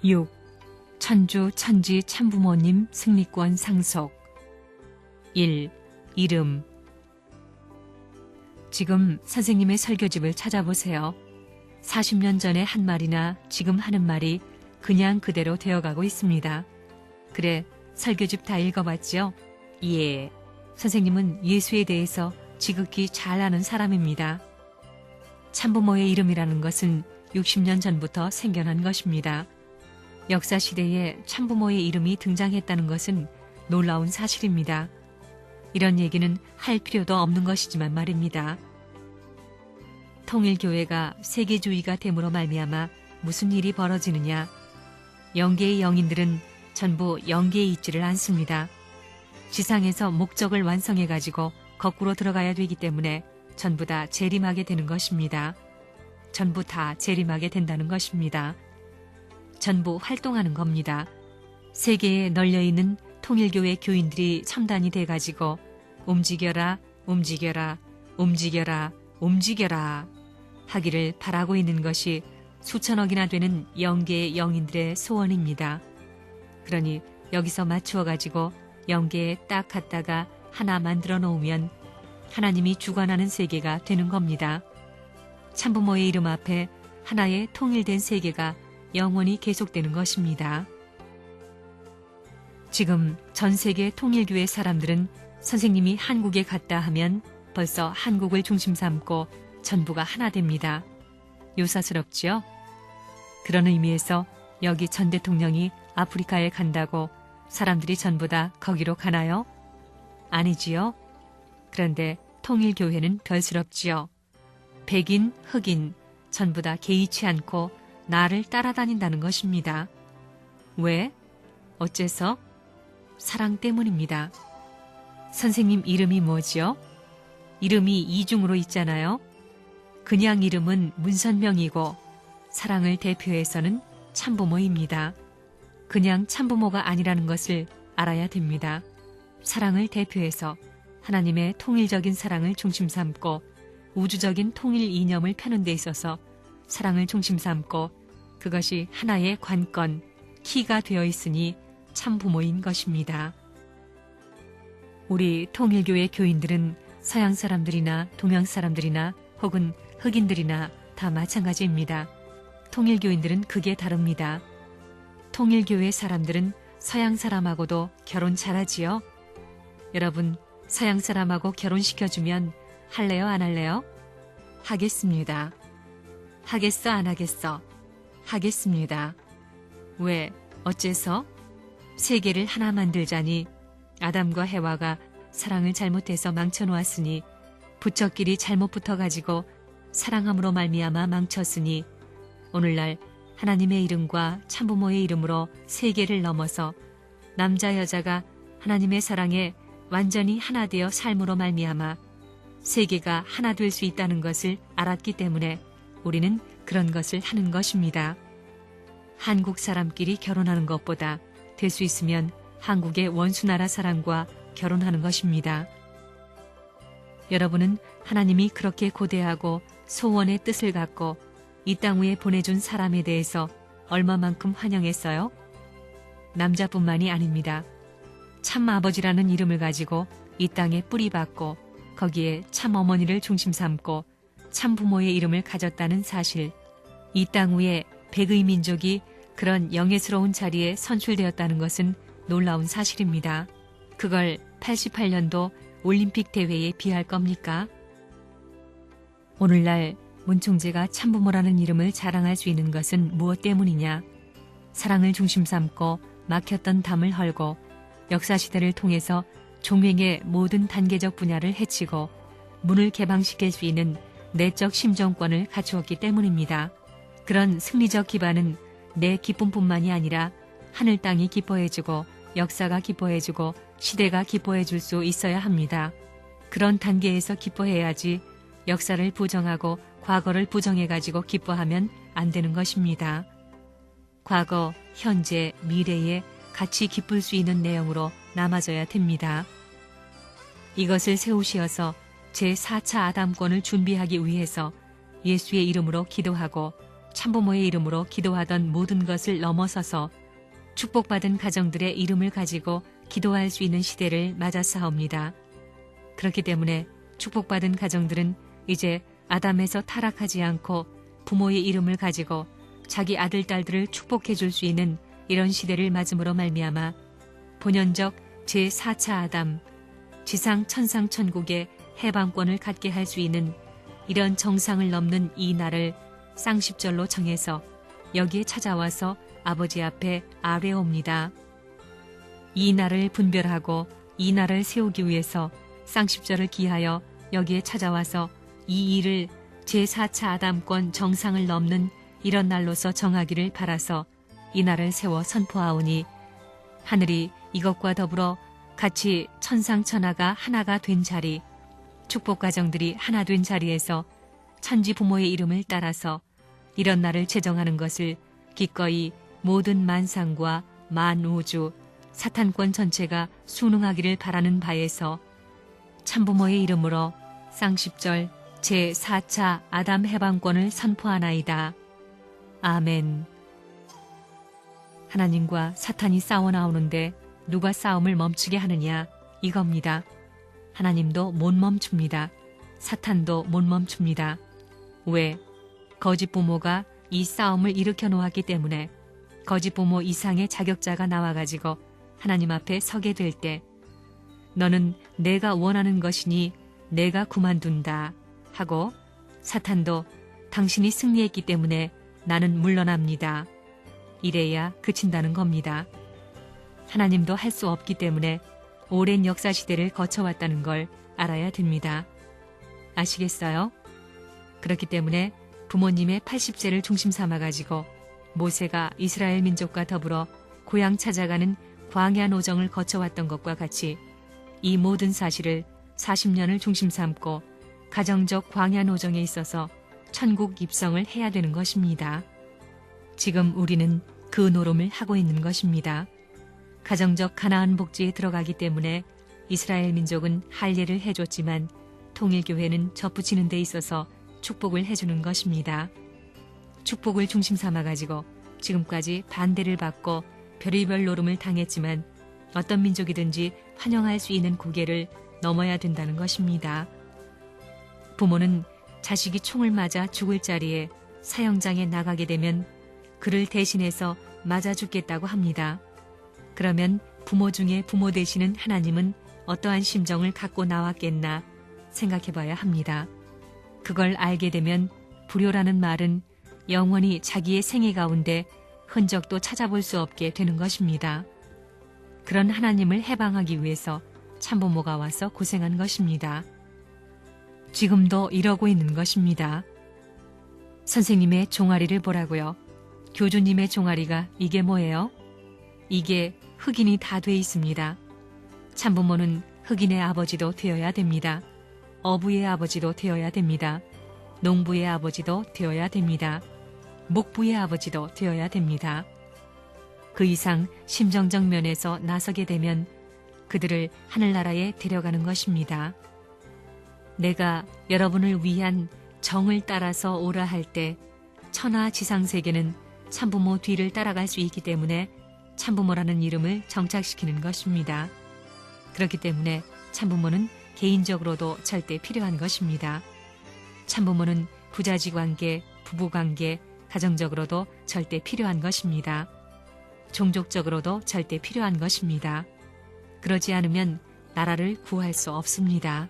6. 천주 천지 참부모님 승리권 상속. 1. 이름. 지금 선생님의 설교집을 찾아보세요. 40년 전에 한 말이나 지금 하는 말이 그냥 그대로 되어가고 있습니다. 그래, 설교집 다 읽어봤죠? 예. 선생님은 예수에 대해서 지극히 잘 아는 사람입니다. 참부모의 이름이라는 것은 60년 전부터 생겨난 것입니다. 역사시대에 참부모의 이름이 등장했다는 것은 놀라운 사실입니다. 이런 얘기는 할 필요도 없는 것이지만 말입니다. 통일교회가 세계주의가 됨으로 말미암아 무슨 일이 벌어지느냐. 영계의 영인들은 전부 영계에 있지를 않습니다. 지상에서 목적을 완성해가지고 거꾸로 들어가야 되기 때문에 전부 다 재림하게 되는 것입니다. 전부 다 재림하게 된다는 것입니다. 전부 활동하는 겁니다. 세계에 널려있는 통일교회 교인들이 첨단이 돼가지고 움직여라, 움직여라, 움직여라, 움직여라 하기를 바라고 있는 것이 수천억이나 되는 영계의 영인들의 소원입니다. 그러니 여기서 맞추어가지고 영계에 딱 갖다가 하나 만들어 놓으면 하나님이 주관하는 세계가 되는 겁니다. 참부모의 이름 앞에 하나의 통일된 세계가 영원히 계속되는 것입니다. 지금 전 세계 통일교회 사람들은 선생님이 한국에 갔다 하면 벌써 한국을 중심 삼고 전부가 하나 됩니다. 요사스럽지요? 그런 의미에서 여기 전 대통령이 아프리카에 간다고 사람들이 전부 다 거기로 가나요? 아니지요? 그런데 통일교회는 별스럽지요. 백인, 흑인 전부 다 개의치 않고 나를 따라다닌다는 것입니다. 왜? 어째서? 사랑 때문입니다. 선생님 이름이 뭐지요? 이름이 이중으로 있잖아요. 그냥 이름은 문선명이고 사랑을 대표해서는 참부모입니다. 그냥 참부모가 아니라는 것을 알아야 됩니다. 사랑을 대표해서 하나님의 통일적인 사랑을 중심 삼고 우주적인 통일 이념을 펴는 데 있어서 사랑을 중심 삼고 그것이 하나의 관건, 키가 되어 있으니 참부모인 것입니다. 우리 통일교회 교인들은 서양 사람들이나 동양 사람들이나 혹은 흑인들이나 다 마찬가지입니다. 통일교인들은 그게 다릅니다. 통일교회 사람들은 서양 사람하고도 결혼 잘하지요? 여러분, 서양 사람하고 결혼시켜주면 할래요, 안 할래요? 하겠습니다. 하겠어, 안 하겠어? 하겠습니다. 왜? 어째서? 세계를 하나 만들자니 아담과 해와가 사랑을 잘못해서 망쳐놓았으니 부처끼리 잘못 붙어가지고 사랑함으로 말미암아 망쳤으니 오늘날 하나님의 이름과 참부모의 이름으로 세계를 넘어서 남자 여자가 하나님의 사랑에 완전히 하나 되어 삶으로 말미암아 세계가 하나 될 수 있다는 것을 알았기 때문에 우리는 그런 것을 하는 것입니다. 한국 사람끼리 결혼하는 것보다 될 수 있으면 한국의 원수나라 사람과 결혼하는 것입니다. 여러분은 하나님이 그렇게 고대하고 소원의 뜻을 갖고 이 땅 위에 보내준 사람에 대해서 얼마만큼 환영했어요? 남자뿐만이 아닙니다. 참 아버지라는 이름을 가지고 이 땅에 뿌리박고 거기에 참 어머니를 중심 삼고 참 부모의 이름을 가졌다는 사실, 이 땅 위에 백의 민족이 그런 영예스러운 자리에 선출되었다는 것은 놀라운 사실입니다. 그걸 88년도 올림픽 대회에 비할 겁니까? 오늘날 문총재가 참부모라는 이름을 자랑할 수 있는 것은 무엇 때문이냐? 사랑을 중심 삼고 막혔던 담을 헐고 역사시대를 통해서 종횡의 모든 단계적 분야를 해치고 문을 개방시킬 수 있는 내적 심정권을 갖추었기 때문입니다. 그런 승리적 기반은 내 기쁨뿐만이 아니라 하늘 땅이 기뻐해주고 역사가 기뻐해주고 시대가 기뻐해줄 수 있어야 합니다. 그런 단계에서 기뻐해야지 역사를 부정하고 과거를 부정해가지고 기뻐하면 안 되는 것입니다. 과거, 현재, 미래에 같이 기쁠 수 있는 내용으로 남아져야 됩니다. 이것을 세우시어서 제4차 아담권을 준비하기 위해서 예수의 이름으로 기도하고 참부모의 이름으로 기도하던 모든 것을 넘어서서 축복받은 가정들의 이름을 가지고 기도할 수 있는 시대를 맞아싸웁니다. 그렇기 때문에 축복받은 가정들은 이제 아담에서 타락하지 않고 부모의 이름을 가지고 자기 아들, 딸들을 축복해 줄 수 있는 이런 시대를 맞음으로 말미암아 본연적 제4차 아담, 지상 천상 천국의 해방권을 갖게 할 수 있는 이런 정상을 넘는 이 날을 쌍십절로 정해서 여기에 찾아와서 아버지 앞에 아뢰옵니다. 이 날을 분별하고 이 날을 세우기 위해서 쌍십절을 기하여 여기에 찾아와서 이 일을 제4차 아담권 정상을 넘는 이런 날로서 정하기를 바라서 이 날을 세워 선포하오니 하늘이 이것과 더불어 같이 천상천하가 하나가 된 자리, 축복가정들이 하나 된 자리에서 천지 부모의 이름을 따라서 이런 날을 제정하는 것을 기꺼이 모든 만상과 만우주, 사탄권 전체가 순응하기를 바라는 바에서 참부모의 이름으로 쌍십절 제4차 아담 해방권을 선포하나이다. 아멘. 하나님과 사탄이 싸워 나오는데 누가 싸움을 멈추게 하느냐 이겁니다. 하나님도 못 멈춥니다. 사탄도 못 멈춥니다. 왜? 거짓 부모가 이 싸움을 일으켜 놓았기 때문에 거짓 부모 이상의 자격자가 나와가지고 하나님 앞에 서게 될 때 너는 내가 원하는 것이니 내가 그만둔다 하고 사탄도 당신이 승리했기 때문에 나는 물러납니다. 이래야 그친다는 겁니다. 하나님도 할 수 없기 때문에 오랜 역사 시대를 거쳐왔다는 걸 알아야 됩니다. 아시겠어요? 그렇기 때문에 부모님의 80세를 중심 삼아가지고 모세가 이스라엘 민족과 더불어 고향 찾아가는 광야 노정을 거쳐왔던 것과 같이 이 모든 사실을 40년을 중심 삼고 가정적 광야 노정에 있어서 천국 입성을 해야 되는 것입니다. 지금 우리는 그 노름을 하고 있는 것입니다. 가정적 가나안 복지에 들어가기 때문에 이스라엘 민족은 할례를 해줬지만 통일교회는 접붙이는 데 있어서 축복을 해주는 것입니다. 축복을 중심 삼아가지고 지금까지 반대를 받고 별의별 노름을 당했지만 어떤 민족이든지 환영할 수 있는 고개를 넘어야 된다는 것입니다. 부모는 자식이 총을 맞아 죽을 자리에 사형장에 나가게 되면 그를 대신해서 맞아 죽겠다고 합니다. 그러면 부모 중에 부모 되시는 하나님은 어떠한 심정을 갖고 나왔겠나 생각해 봐야 합니다. 그걸 알게 되면 불효라는 말은 영원히 자기의 생애 가운데 흔적도 찾아볼 수 없게 되는 것입니다. 그런 하나님을 해방하기 위해서 참부모가 와서 고생한 것입니다. 지금도 이러고 있는 것입니다. 선생님의 종아리를 보라고요. 교주님의 종아리가 이게 뭐예요? 이게 흑인이 다 돼 있습니다. 참부모는 흑인의 아버지도 되어야 됩니다. 어부의 아버지도 되어야 됩니다. 농부의 아버지도 되어야 됩니다. 목부의 아버지도 되어야 됩니다. 그 이상 심정적 면에서 나서게 되면 그들을 하늘나라에 데려가는 것입니다. 내가 여러분을 위한 정을 따라서 오라 할 때 천하 지상세계는 참부모 뒤를 따라갈 수 있기 때문에 참부모라는 이름을 정착시키는 것입니다. 그렇기 때문에 참부모는 개인적으로도 절대 필요한 것입니다. 참부모는 부자지 관계, 부부 관계, 가정적으로도 절대 필요한 것입니다. 종족적으로도 절대 필요한 것입니다. 그러지 않으면 나라를 구할 수 없습니다.